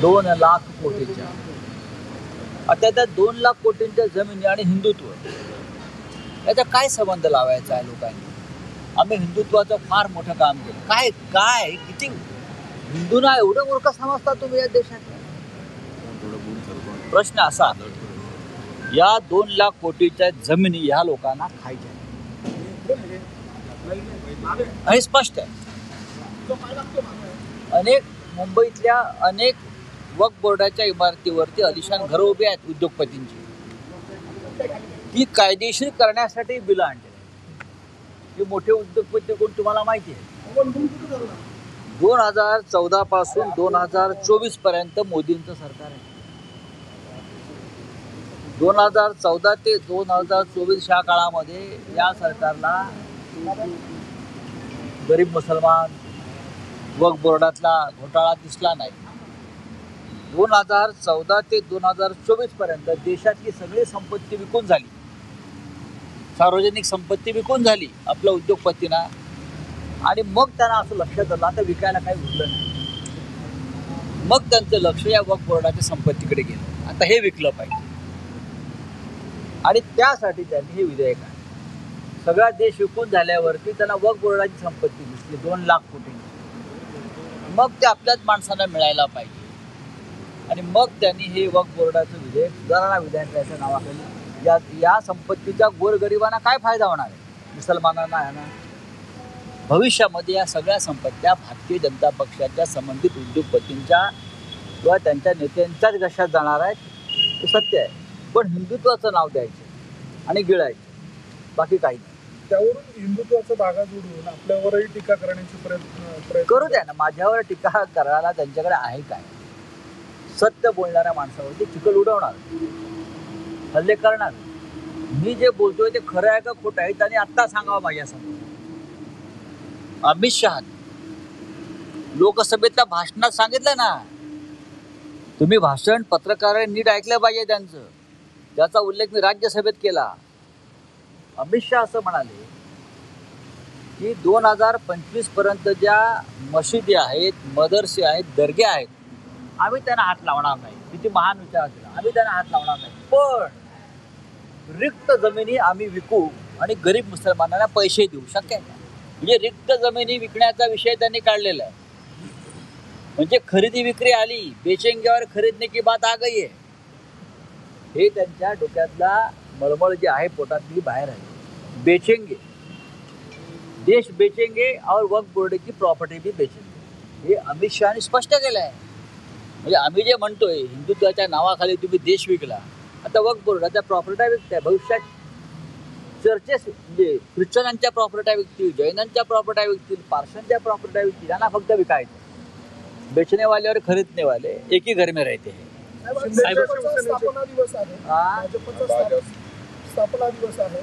2 लाख कोटीच्या. आता त्या 2 लाख कोटींच्या जमिनी आणि हिंदुत्व याचा काय संबंध लावायचा आहे लोकांनी? आम्ही हिंदुत्वाचं फार मोठं काम केलं. काय काय किती हिंदूंना एवढं मूर्ख समजता तुम्ही या देशात? प्रश्न असा, या 2 लाख कोटीच्या जमिनी ह्या लोकांना खायच्या आणि स्पष्ट आहे. अनेक मुंबईतल्या अनेक वक्फ बोर्डाच्या इमारतीवरती अलिशान घरं उभी आहेत उद्योगपतींची. ती कायदेशीर करण्यासाठी बिलं आणलेली आहेत. हे मोठे उद्योगपती कोण तुम्हाला माहिती आहे? 2014 पासून 2024 पर्यंत मोदींचं सरकार आहे. 2014 ते 2024 या काळामध्ये या सरकारला गरीब मुसलमान वक्फ बोर्डातला घोटाळा दिसला नाही. 2014 ते 2024 पर्यंत देशातली सगळी संपत्ती विकून झाली, सार्वजनिक संपत्ती विकून झाली आपल्या उद्योगपतींना. आणि मग त्यांना असं लक्षात आलं आता विकायला काही उरलं नाही. मग त्यांचं लक्ष या वक्फ बोर्डाच्या संपत्तीकडे गेलं. आता हे विकलं पाहिजे आणि त्यासाठी त्यांनी हे विधेयक आहे. सगळा देश विकून झाल्यावरती त्यांना वक्फ बोर्डाची संपत्ती दिसली 2 लाख कोटी. मग ते आपल्याच माणसांना मिळायला पाहिजे आणि मग त्यांनी हे वक्फ बोर्डाचं विधेयक सुधारणा विधेयकाच्या नावाखाली या संपत्तीच्या गोरगरिबांना काय फायदा होणार आहे? मुसलमानांना आहे ना. भविष्यामध्ये या सगळ्या संपत्त्या भारतीय जनता पक्षाच्या संबंधित उद्योगपतींच्या किंवा त्यांच्या नेत्यांच्याच घशात जाणार आहेत. हे सत्य आहे. पण हिंदुत्वाचं नाव द्यायचं आणि गिळायचं, बाकी काही नाही. त्यावरून हिंदुत्वाचा धागा जोडून आपल्यावरही टीका करण्याची प्रयत्न करू द्या ना. माझ्यावर टीका करायला त्यांच्याकडे आहे काय? सत्य बोलणाऱ्या माणसावरती चिखल उडवणार, हल्ले करणार. मी जे बोलतोय ते खरं आहे का खोटं आहे त्यांनी आत्ता सांगावं माझ्यासमोर. अमित शहा लोकसभेतल्या भाषणात सांगितलं ना, तुम्ही भाषण पत्रकारांनी नीट ऐकलं पाहिजे त्यांचं. त्याचा उल्लेख मी राज्यसभेत केला. अमित शहा असं म्हणाले की 2025 पर्यंत ज्या मशिदी आहेत, मदरसे आहेत, दर्गे आहेत, आम्ही त्यांना हात लावणार नाही. किती महान विचार केला. आम्ही त्यांना हात लावणार नाही, पण रिक्त जमिनी आम्ही विकू आणि गरीब मुसलमानांना पैसे देऊ. शक्य आहे का? म्हणजे रिक्त जमिनी विकण्याचा विषय त्यांनी काढलेला आहे. म्हणजे खरेदी विक्री आली, बेचेंगेवर खरीदने की बात आ गई आहे. हे त्यांच्या डोक्यातला मळमळ जी आहे पोटातली बाहेर आहे. बेचेंगे, देश बेचेंगे और वक्फ बोर्ड की प्रॉपर्टी भी बेचेंगे, हे अमित शहानी स्पष्ट केलं आहे. म्हणजे आम्ही जे म्हणतोय हिंदुत्वाच्या नावाखाली तुम्ही देश विकला, आता वक्फ बोर्डाच्या प्रॉपर्ट्या विकताय. भविष्यात चर्चेस म्हणजे ख्रिश्चनांच्या प्रॉपर्ट्या विकतील, जैनांच्या प्रॉपर्ट्या विकतील, पारशांच्या प्रॉपर्ट्या विकतील. यांना फक्त विकायचं. बेचने वाले और खरीदने वाले एक ही घर में रहते हैं. स्थापना दिवस आहे, स्थापना दिवस आहे.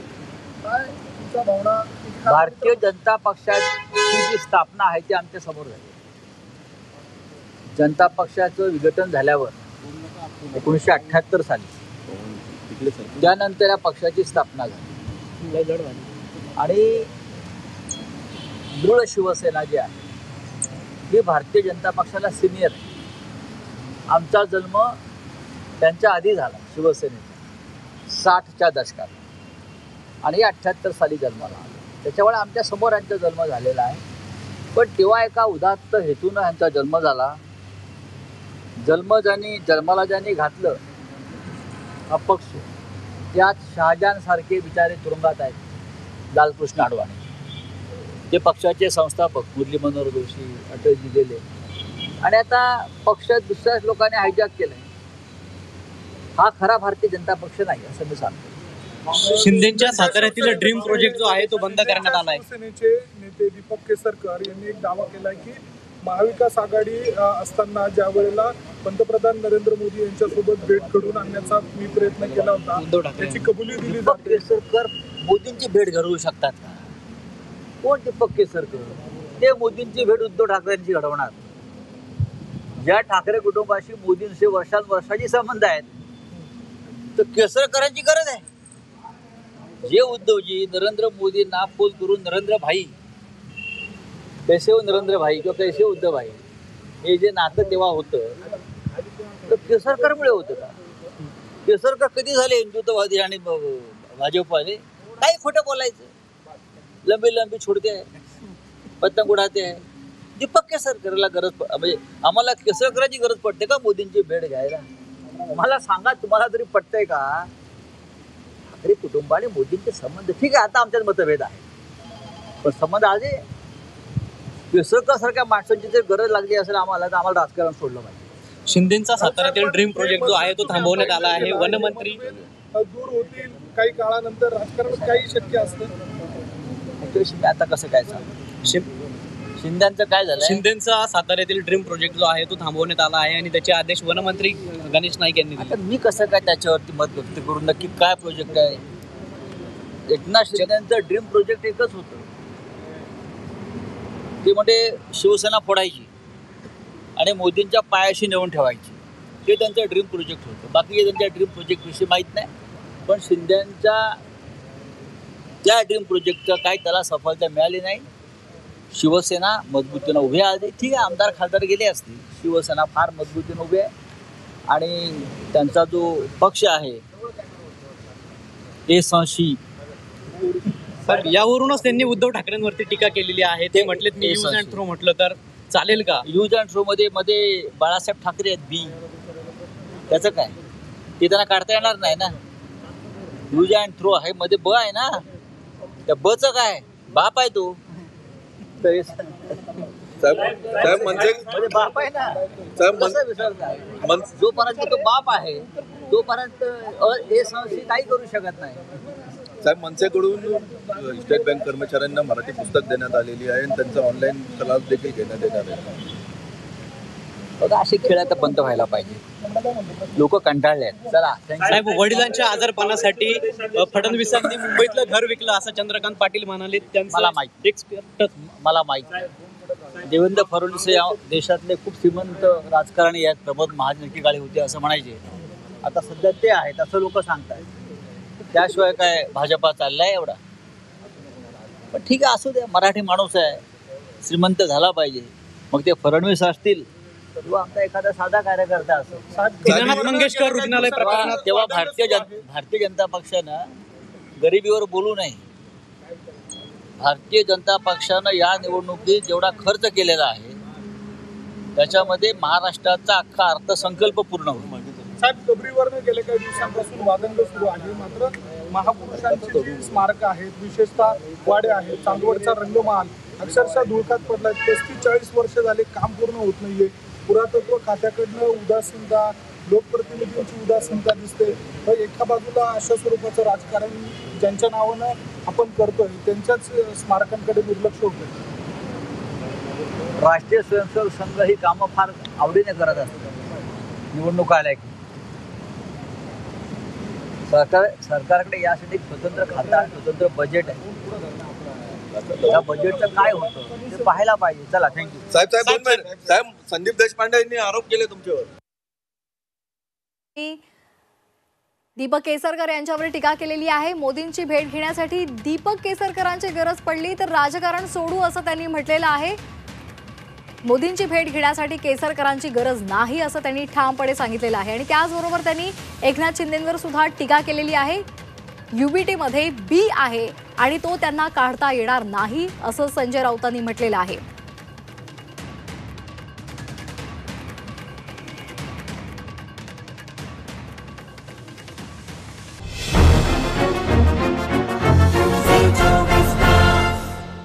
काय तुमच्या भावना? भारतीय जनता पक्षाची जी स्थापना आहे ती आमच्या समोर झाली. जनता पक्षाचं विघटन झाल्यावर 1978 साली त्यानंतर या पक्षाची स्थापना झाली आणि दृढ शिवसेना जी आहे ही भारतीय जनता पक्षाला सिनियर आहे. आमचा जन्म त्यांच्या आधी झाला शिवसेनेचा 60च्या दशकात आणि 78 साली जन्माला आला. त्याच्यामुळे आमच्या समोर यांचा जन्म झालेला आहे. पण तेव्हा एका उदात्त हेतूनं यांचा जन्म झाला. जन्माला ज्यांनी घातलं अपक्ष, त्यात शहाजहान सारखे बिचारे तुरुंगात आहेत. लालकृष्ण अडवाणी ते पक्षाचे संस्थापक, मुरली मनोहर जोशी, अटलजी गेले आणि आता पक्ष दुसऱ्याच लोकांनी हायजॅक केलाय. हा खरा भारतीय जनता पक्ष नाही असं मी सांगतो. शिंदेच्या साताऱ्यातील ड्रीम प्रोजेक्ट जो आहे तो बंद करण्यात आला आहे. शिवसेनेचे नेते दीपक केसरकर यांनी एक दावा केलाय की महाविकास आघाडी असताना ज्या वेळेला पंतप्रधान नरेंद्र मोदी यांच्यासोबत भेट घडवून आणण्याचा मी प्रयत्न केला होता, त्याची कबुली दिली दीपक केसरकर मोदींची भेट घडवू शकतात का? कोण दीपक केसरकर? ते मोदींची भेट उद्धव ठाकरेंची घडवणार. ज्या ठाकरे कुटुंबाशी मोदींशी वर्षांवर्षाची संबंध आहेत तर केसरकरांची गरज आहे. जे उद्धवजी नरेंद्र मोदींना फोन करून नरेंद्र भाई, कैसे हो नरेंद्र भाई किंवा कैसे उद्धव भाई, हे जे नातं तेव्हा होतं तर केसरकरमुळे होतं का? केसरकर कधी झाले हिंदुत्ववादी आणि भाजपवाले? काही खोटं बोलायचं, लंबी लंबी छोडते आहे, पतंग उडाते आहे. दीपक केसरकरला गरज म्हणजे आम्हाला केसरकरांची गरज पडते का मोदींची भेट घ्यायला? मला सांगा, तुम्हाला तरी पटतंय का? ठाकरे कुटुंब आणि मोदींचे संबंध ठीक आहे, आता आमच्यात मतभेद आहे, पण संबंध आधी केसरकर सारख्या माणसांची जर गरज लागली असेल आम्हाला, तर आम्हाला राजकारण सोडलं पाहिजे. शिंदेचा साताऱ्यातील ड्रीम प्रोजेक्ट जो आहे तो थांबवण्यात आला आहे. वनमंत्री दूर होतील काही काळानंतर, राजकारण काही शक्य असतं. आता कसं काय सांग, शिंद्यांचं काय झालं? शिंदेचा साताऱ्यातील ड्रीम प्रोजेक्ट जो आहे तो थांबवण्यात आला आहे आणि त्याचे आदेश वनमंत्री गणेश नाईक यांनी दिले. आता मी कसं काय त्याच्यावरती मत व्यक्त करू? नक्की काय प्रोजेक्ट आहे? एकनाथ शिंदेचं ड्रीम प्रोजेक्ट एकच होतं, ते म्हणजे शिवसेना फोडायची आणि मोदींच्या पायाशी नेऊन ठेवायची. ते त्यांचं ड्रीम प्रोजेक्ट होतं. बाकी त्यांच्या ड्रीम प्रोजेक्ट विषयी माहीत नाही, पण शिंदेच्या त्या ड्रीम प्रोजेक्टचं काही त्याला सफलता मिळाली नाही. शिवसेना मजबूतीनं उभी आहे. ठीक आहे, आमदार खासदार गेले असतील, शिवसेना फार मजबूतीनं उभी आहे आणि त्यांचा जो पक्ष आहे एसशी, यावरूनच त्यांनी उद्धव ठाकरेंवरती टीका केलेली आहे. ते म्हटले मी यूज अँड थ्रो म्हटलं तर चालेल का? यूज अँड थ्रो मध्ये बाळासाहेब ठाकरे आहेत, बी, त्याचं काय? ते त्यांना काढता येणार नाही ना. यूज अँड थ्रो आहे, मध्ये ब आहे ना, त्या बचं काय? बाप आहे तो, साहेब म्हणजे बाप आहे ना, कसं विसरताय? जोपर्यंत तो बाप आहे तोपर्यंत एससी काही करू शकत नाही. साहेब, मनसेकडून स्टेट बँक कर्मचाऱ्यांना मराठी पुस्तक देण्यात आलेली आहे आणि त्यांचा ऑनलाईन क्लास देखील घेण्यात येणार आहे. बघा, असे खेळ आता बंद व्हायला पाहिजे. लोक कंटाळले आहेत. चला, साहेब, वडिलांच्या आजारपणासाठी फडणवीसांनी मुंबईतलं घर विकलं असं चंद्रकांत पाटील म्हणाले. मला माहिती देवेंद्र फडणवीस या देशातले खूप श्रीमंत राजकारणी आहेत. प्रमोद महाजन की गाडी होती असं म्हणायचे, आता सध्या ते आहेत असं लोक सांगतात. त्याशिवाय काय भाजपा चाललाय एवढा? पण ठीक आहे, असू द्या, मराठी माणूस आहे, श्रीमंत झाला पाहिजे. मग ते फडणवीस असतील किंवा आमचा एखादा साधा कार्यकर्ता असेल. दीनानाथ मंगेशकर रुग्णालय प्रकरणात तेव्हा भारतीय जनता पक्षानं गरिबीवर बोलू नये. भारतीय जनता पक्षानं या निवडणुकीत जेवढा खर्च केलेला आहे त्याच्यामध्ये महाराष्ट्राचा अख्खा अर्थसंकल्प पूर्ण होईल. साहेब, गबरीवरनं गेल्या काही दिवसांपासून वादंग सुरू आहे. मात्र महापुरुषांची जी स्मारकं आहेत, विशेषतः वाडे आहेत, चांदवडचा रंगमहाल अक्षरशः धुळकात पडलाय. 35-40 वर्ष झाले काम पूर्ण होत नाहीये. पुरातत्व खात्याकडनं उदासीनता, लोकप्रतिनिधींची उदासीनता दिसते. तर एका बाजूला अशा स्वरूपाचं राजकारण ज्यांच्या नावानं आपण करतोय त्यांच्याच स्मारकांकडे दुर्लक्ष होतं. राष्ट्रीय स्वयंसेवक संघ ही कामं फार आवडीने करत असतात. निवडणूक आल्या की सरकारकडे यासाठी स्वतंत्र खाता, स्वतंत्र बजेट आहे. त्या बजेटचं काय होतं ते पाहायला पाहिजे. चला, थँक्यू. साहेब, संदीप देशपांडे यांनी आरोप केले तुमच्यावर. दीपक केसरकर यांच्यावर टीका केलेली आहे. मोदींची भेट घेण्यासाठी दीपक केसरकरांची गरज पडली तर राजकारण सोडू असं त्यांनी म्हटलेलं आहे. मोदींची भेट घेण्यासाठी केसरकरांची गरज नाही असं त्यांनी ठामपणे सांगितलेलं आहे. आणि त्याचबरोबर त्यांनी एकनाथ शिंदेंवर सुद्धा टीका केलेली आहे. UBT मध्ये बी आहे आणि तो त्यांना काढता येणार नाही असं संजय राऊतांनी म्हटलेलं आहे.